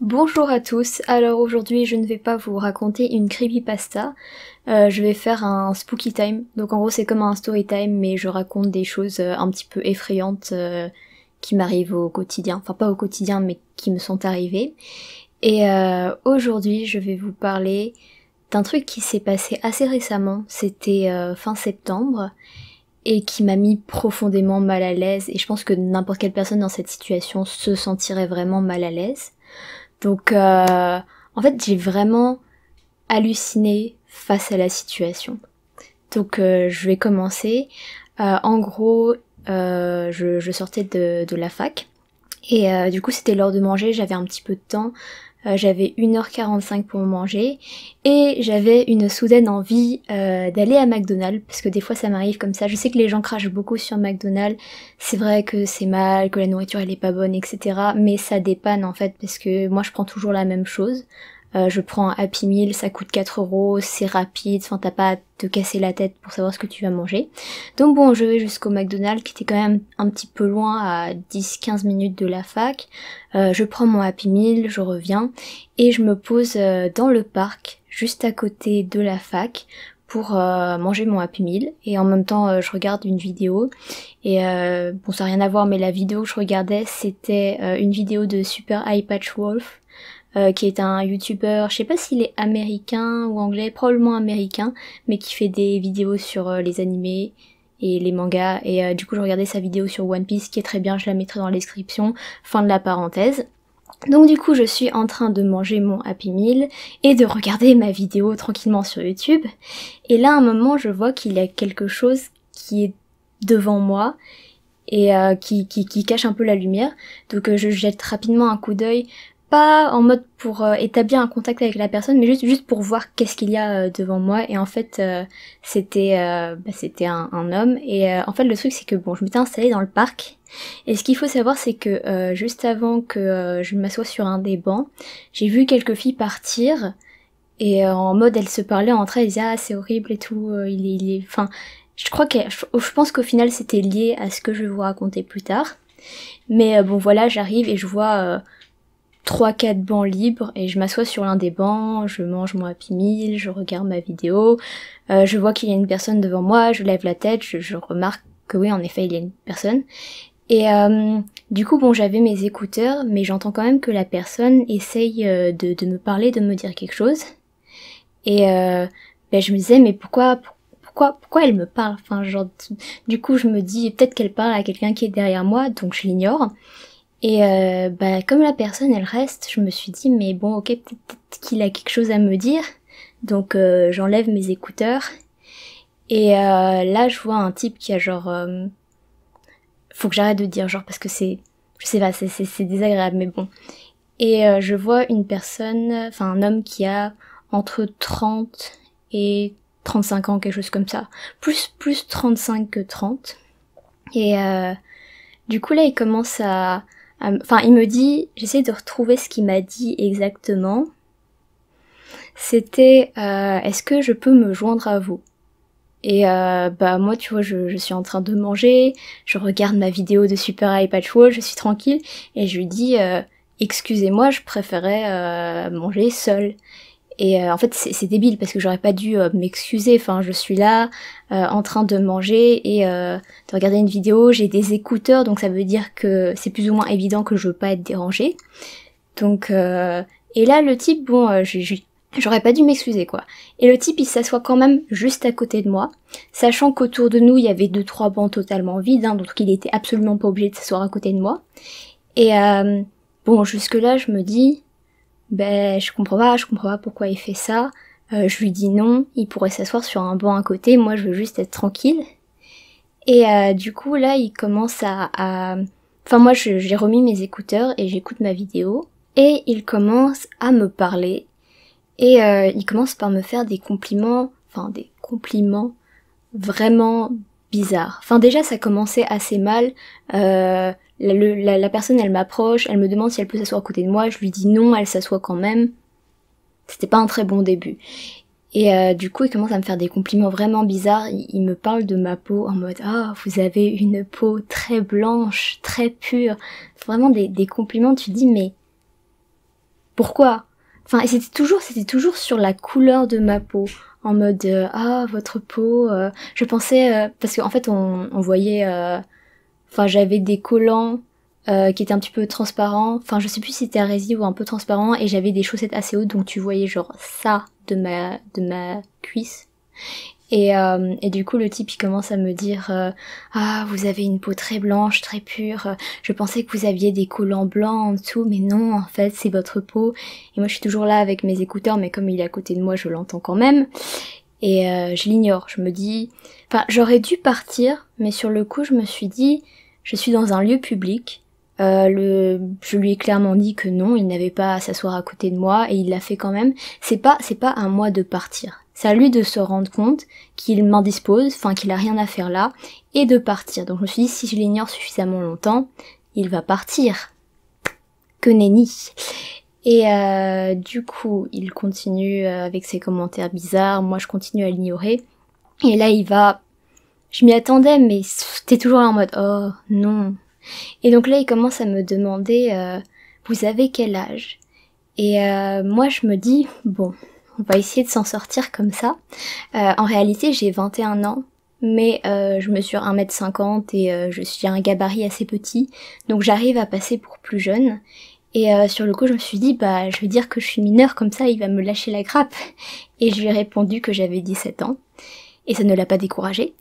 Bonjour à tous, alors aujourd'hui je ne vais pas vous raconter une creepypasta, je vais faire un spooky time, donc en gros c'est comme un story time mais je raconte des choses un petit peu effrayantes qui m'arrivent au quotidien, enfin pas au quotidien mais qui me sont arrivées. Et aujourd'hui je vais vous parler d'un truc qui s'est passé assez récemment, c'était fin septembre, et qui m'a mis profondément mal à l'aise, et je pense que n'importe quelle personne dans cette situation se sentirait vraiment mal à l'aise. Donc, en fait, j'ai vraiment halluciné face à la situation. Donc, je vais commencer. En gros, je sortais de la fac. Et du coup, c'était l'heure de manger, j'avais un petit peu de temps. J'avais 1h45 pour manger. Et j'avais une soudaine envie d'aller à McDonald's. Parce que des fois, ça m'arrive comme ça. Je sais que les gens crachent beaucoup sur McDonald's. C'est vrai que c'est mal, que la nourriture elle est pas bonne, etc. Mais ça dépanne en fait. Parce que moi, je prends toujours la même chose. Je prends un Happy Meal, ça coûte 4 €, c'est rapide, enfin t'as pas à te casser la tête pour savoir ce que tu vas manger. Donc bon, je vais jusqu'au McDonald's qui était quand même un petit peu loin, à 10-15 minutes de la fac. Je prends mon Happy Meal, je reviens et je me pose dans le parc, juste à côté de la fac, pour manger mon Happy Meal. Et en même temps, je regarde une vidéo. Et bon, ça n'a rien à voir, mais la vidéo que je regardais, c'était une vidéo de Super Eye Patch Wolf, qui est un youtubeur, je sais pas s'il est américain ou anglais, probablement américain, mais qui fait des vidéos sur les animés et les mangas, et du coup je regardais sa vidéo sur One Piece qui est très bien, je la mettrai dans la description, fin de la parenthèse. Donc du coup je suis en train de manger mon Happy Meal et de regarder ma vidéo tranquillement sur YouTube, et là à un moment je vois qu'il y a quelque chose qui est devant moi et qui cache un peu la lumière, donc je jette rapidement un coup d'œil, pas en mode pour établir un contact avec la personne, mais juste pour voir qu'est-ce qu'il y a devant moi. Et en fait c'était un homme, et en fait le truc c'est que bon, je m'étais installée dans le parc, et ce qu'il faut savoir c'est que juste avant que je m'assoie sur un des bancs, j'ai vu quelques filles partir, et en mode elles se parlaient entre elles, elles disaient ah c'est horrible et tout, enfin je pense qu'au final c'était lié à ce que je vais vous raconter plus tard. Mais bon voilà, j'arrive et je vois 3-4 bancs libres, et je m'assois sur l'un des bancs, je mange mon Happy Meal, je regarde ma vidéo, je vois qu'il y a une personne devant moi, je lève la tête, je remarque que oui en effet il y a une personne. Et du coup bon, j'avais mes écouteurs, mais j'entends quand même que la personne essaye de me parler, de me dire quelque chose. Et je me disais mais pourquoi elle me parle, enfin genre du coup je me dis peut-être qu'elle parle à quelqu'un qui est derrière moi, donc je l'ignore. Et comme la personne elle reste, je me suis dit mais bon ok, peut-être qu'il a quelque chose à me dire. Donc j'enlève mes écouteurs, et là je vois un type qui a genre faut que j'arrête de dire genre parce que c'est, je sais pas, c'est désagréable mais bon. Et je vois une personne, enfin un homme qui a entre 30 et 35 ans, quelque chose comme ça. Plus 35 que 30. Et du coup là il commence enfin il me dit, j'essaie de retrouver ce qu'il m'a dit exactement. C'était est-ce que je peux me joindre à vous? Et moi tu vois, je suis en train de manger, je regarde ma vidéo de Super Eye Patch Wolf, je suis tranquille, et je lui dis excusez-moi, je préférais manger seule. Et en fait c'est débile parce que j'aurais pas dû m'excuser, enfin je suis là en train de manger et de regarder une vidéo, j'ai des écouteurs, donc ça veut dire que c'est plus ou moins évident que je veux pas être dérangée. Donc et là le type, bon j'aurais pas dû m'excuser quoi. Et le type il s'assoit quand même juste à côté de moi, sachant qu'autour de nous il y avait 2-3 bancs totalement vides, hein, donc il était absolument pas obligé de s'asseoir à côté de moi. Et bon jusque là je me dis je comprends pas pourquoi il fait ça. Je lui dis non, il pourrait s'asseoir sur un banc à côté, moi je veux juste être tranquille. Et du coup là il commence enfin moi j'ai remis mes écouteurs et j'écoute ma vidéo, et il commence à me parler, et il commence par me faire des compliments, enfin des compliments vraiment bizarres. Enfin déjà ça commençait assez mal. La personne elle m'approche, elle me demande si elle peut s'asseoir à côté de moi, je lui dis non, elle s'assoit quand même. C'était pas un très bon début. Et du coup il commence à me faire des compliments vraiment bizarres, il me parle de ma peau en mode ah vous avez une peau très blanche, très pure. Vraiment des compliments, tu te dis mais pourquoi? Enfin, et c'était toujours sur la couleur de ma peau. En mode, ah, votre peau, je pensais, parce qu'en fait, on voyait, enfin, j'avais des collants qui étaient un petit peu transparents, enfin, je sais plus si c'était adhésif ou un peu transparent, et j'avais des chaussettes assez hautes, donc tu voyais genre ça de ma cuisse. Et du coup, le type, il commence à me dire ah, vous avez une peau très blanche, très pure. Je pensais que vous aviez des collants blancs en dessous, mais non, en fait, c'est votre peau. Et moi, je suis toujours là avec mes écouteurs, mais comme il est à côté de moi, je l'entends quand même. Et je l'ignore. Je me dis... Enfin, j'aurais dû partir, mais sur le coup, je me suis dit, je suis dans un lieu public. Je lui ai clairement dit que non, il n'avait pas à s'asseoir à côté de moi, et il l'a fait quand même. C'est pas à moi de partir. C'est à lui de se rendre compte qu'il m'indispose, enfin qu'il a rien à faire là, et de partir. Donc je me suis dit, si je l'ignore suffisamment longtemps, il va partir. Que nenni. Et du coup, il continue avec ses commentaires bizarres, moi je continue à l'ignorer. Et là il va... Je m'y attendais, mais t'es toujours là en mode, oh non. Et donc là il commence à me demander, vous avez quel âge? Et moi je me dis, bon... On va essayer de s'en sortir comme ça. En réalité, j'ai 21 ans, mais je mesure 1m50 et je suis un gabarit assez petit, donc j'arrive à passer pour plus jeune. Et sur le coup, je me suis dit, bah, je vais dire que je suis mineure, comme ça, il va me lâcher la grappe. Et je lui ai répondu que j'avais 17 ans. Et ça ne l'a pas découragé.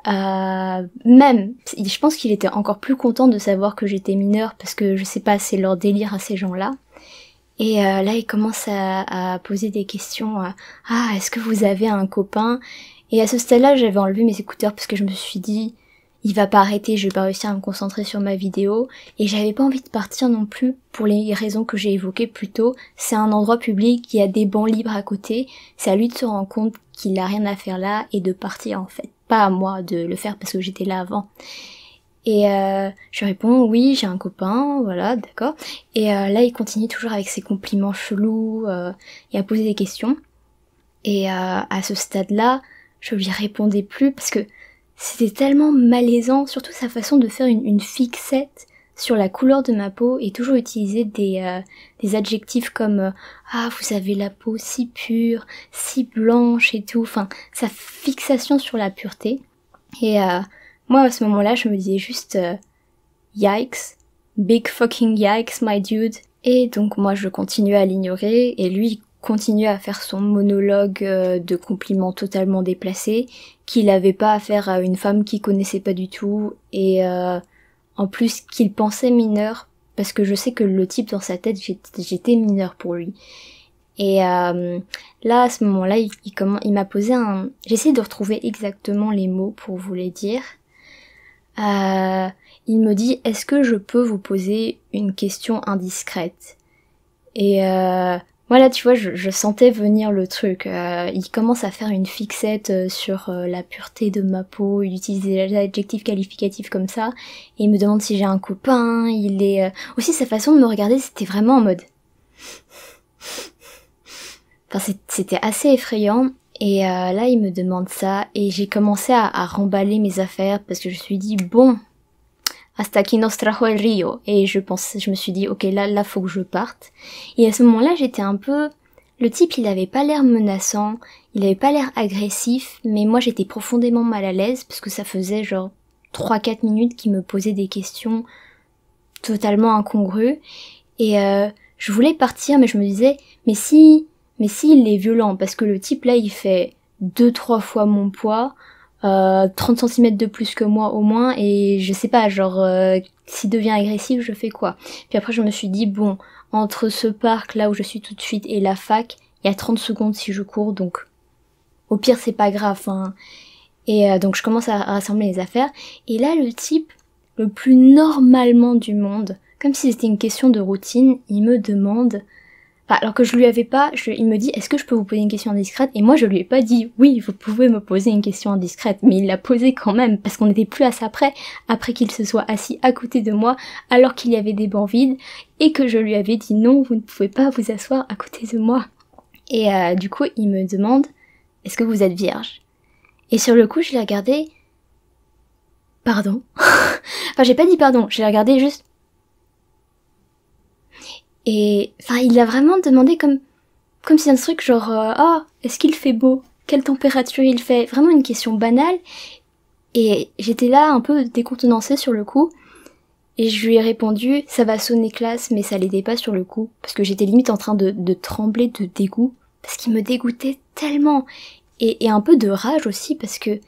Même, je pense qu'il était encore plus content de savoir que j'étais mineure, parce que je sais pas, c'est leur délire à ces gens-là. Et là, il commence à poser des questions. Ah, est-ce que vous avez un copain? Et à ce stade-là, j'avais enlevé mes écouteurs parce que je me suis dit, il va pas arrêter, je vais pas réussir à me concentrer sur ma vidéo. Et j'avais pas envie de partir non plus pour les raisons que j'ai évoquées plus tôt. C'est un endroit public, il y a des bancs libres à côté. C'est à lui de se rendre compte qu'il a rien à faire là et de partir en fait. Pas à moi de le faire parce que j'étais là avant. Et je réponds oui, j'ai un copain, voilà, d'accord. Et là, il continue toujours avec ses compliments chelous et à poser des questions. Et à ce stade-là, je lui répondais plus parce que c'était tellement malaisant, surtout sa façon de faire une fixette sur la couleur de ma peau et toujours utiliser des adjectifs comme ah, vous avez la peau si pure, si blanche et tout. Enfin, sa fixation sur la pureté. Et moi, à ce moment-là, je me disais juste yikes, big fucking yikes, my dude. Et donc moi, je continuais à l'ignorer et lui continuait à faire son monologue de compliments totalement déplacés qu'il avait pas à faire à une femme qu'il connaissait pas du tout et en plus qu'il pensait mineure parce que je sais que le type dans sa tête, j'étais mineure pour lui. Et là, à ce moment-là, il m'a posé un... J'essaie de retrouver exactement les mots pour vous les dire. Il me dit, est-ce que je peux vous poser une question indiscrète? Et voilà, tu vois, je sentais venir le truc. Il commence à faire une fixette sur la pureté de ma peau, il utilise des adjectifs qualificatifs comme ça, et il me demande si j'ai un copain, il est... Aussi, sa façon de me regarder, c'était vraiment en mode... Enfin, c'était assez effrayant. Et là, il me demande ça, et j'ai commencé à remballer mes affaires, parce que je me suis dit, bon, hasta aquí nos trajo el río. Et je me suis dit, ok, là, faut que je parte. Et à ce moment-là, j'étais un peu... Le type, il avait pas l'air menaçant, il avait pas l'air agressif, mais moi, j'étais profondément mal à l'aise, parce que ça faisait genre 3-4 minutes qu'il me posait des questions totalement incongrues. Et je voulais partir, mais je me disais, mais si il est violent, parce que le type là il fait 2-3 fois mon poids, 30 cm de plus que moi au moins, et je sais pas, genre s'il devient agressif je fais quoi? Puis après je me suis dit bon, entre ce parc là où je suis tout de suite et la fac, il y a 30 secondes si je cours, donc au pire c'est pas grave, hein. Et donc je commence à rassembler les affaires, et là le type, le plus normalement du monde, comme si c'était une question de routine, il me demande... Enfin, alors que je lui avais pas, il me dit, est-ce que je peux vous poser une question indiscrète? Et moi, je lui ai pas dit, oui, vous pouvez me poser une question indiscrète, mais il l'a posée quand même, parce qu'on n'était plus à ça près, après qu'il se soit assis à côté de moi, alors qu'il y avait des bancs vides, et que je lui avais dit, non, vous ne pouvez pas vous asseoir à côté de moi. Et du coup, il me demande, est-ce que vous êtes vierge? Et sur le coup, je l'ai regardé, pardon? Enfin, j'ai pas dit pardon, je l'ai regardé juste... Et enfin, il a vraiment demandé comme si c'est un truc genre ah, est-ce qu'il fait beau? Quelle température il fait? Vraiment une question banale. Et j'étais là un peu décontenancée sur le coup. Et je lui ai répondu, ça va sonner classe, mais ça l'était pas sur le coup. Parce que j'étais limite en train de trembler de dégoût. Parce qu'il me dégoûtait tellement. Et un peu de rage aussi, parce que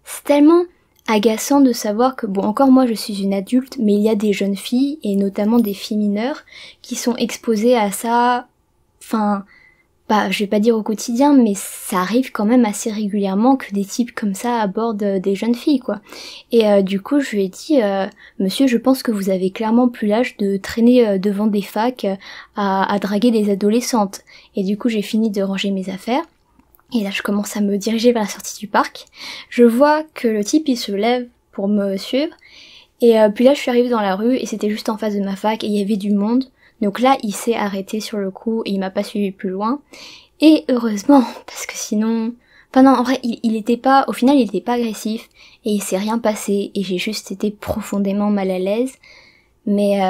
c'est tellement agaçant de savoir que, bon, encore moi je suis une adulte, mais il y a des jeunes filles, et notamment des filles mineures, qui sont exposées à ça, enfin, bah, je vais pas dire au quotidien, mais ça arrive quand même assez régulièrement que des types comme ça abordent des jeunes filles, quoi. Et du coup, je lui ai dit, monsieur, je pense que vous avez clairement plus l'âge de traîner devant des facs à draguer des adolescentes. Et du coup, j'ai fini de ranger mes affaires. Et là, je commence à me diriger vers la sortie du parc. Je vois que le type, il se lève pour me suivre. Et puis là, je suis arrivée dans la rue et c'était juste en face de ma fac et il y avait du monde. Donc là, il s'est arrêté sur le coup et il m'a pas suivi plus loin. Et heureusement, parce que sinon... Enfin non, en vrai, il était pas... Au final, il était pas agressif et il s'est rien passé et j'ai juste été profondément mal à l'aise. Mais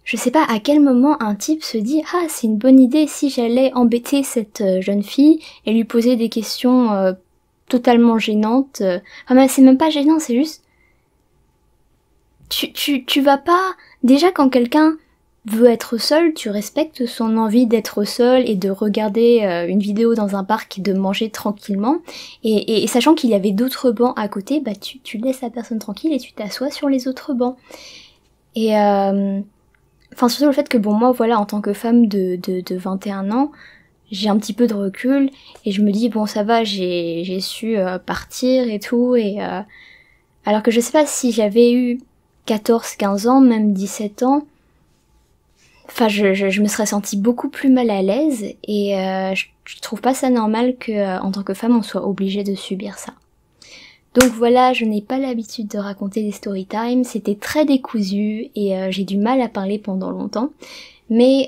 je sais pas à quel moment un type se dit « Ah, c'est une bonne idée si j'allais embêter cette jeune fille et lui poser des questions totalement gênantes. » Enfin, c'est même pas gênant, c'est juste... Tu vas pas... Déjà, quand quelqu'un veut être seul, tu respectes son envie d'être seul et de regarder une vidéo dans un parc et de manger tranquillement. Et sachant qu'il y avait d'autres bancs à côté, bah tu laisses la personne tranquille et tu t'assois sur les autres bancs. Et... Enfin, surtout le fait que, bon, moi, voilà, en tant que femme de 21 ans, j'ai un petit peu de recul, et je me dis, bon, ça va, j'ai su partir et tout, et... alors que je sais pas si j'avais eu 14, 15 ans, même 17 ans, enfin, je me serais sentie beaucoup plus mal à l'aise, et je trouve pas ça normal que, en tant que femme, on soit obligé de subir ça. Donc voilà, je n'ai pas l'habitude de raconter des story time, c'était très décousu et j'ai du mal à parler pendant longtemps. Mais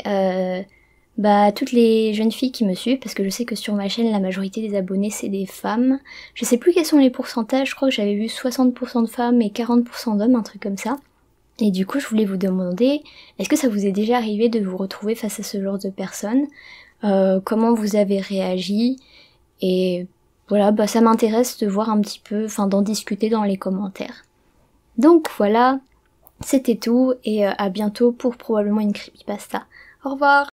bah toutes les jeunes filles qui me suivent, parce que je sais que sur ma chaîne la majorité des abonnés c'est des femmes. Je sais plus quels sont les pourcentages, je crois que j'avais vu 60% de femmes et 40% d'hommes, un truc comme ça. Et du coup je voulais vous demander, est-ce que ça vous est déjà arrivé de vous retrouver face à ce genre de personnes? Comment vous avez réagi? Et voilà, bah ça m'intéresse de voir un petit peu, enfin d'en discuter dans les commentaires. Donc voilà, c'était tout et à bientôt pour probablement une creepypasta. Au revoir!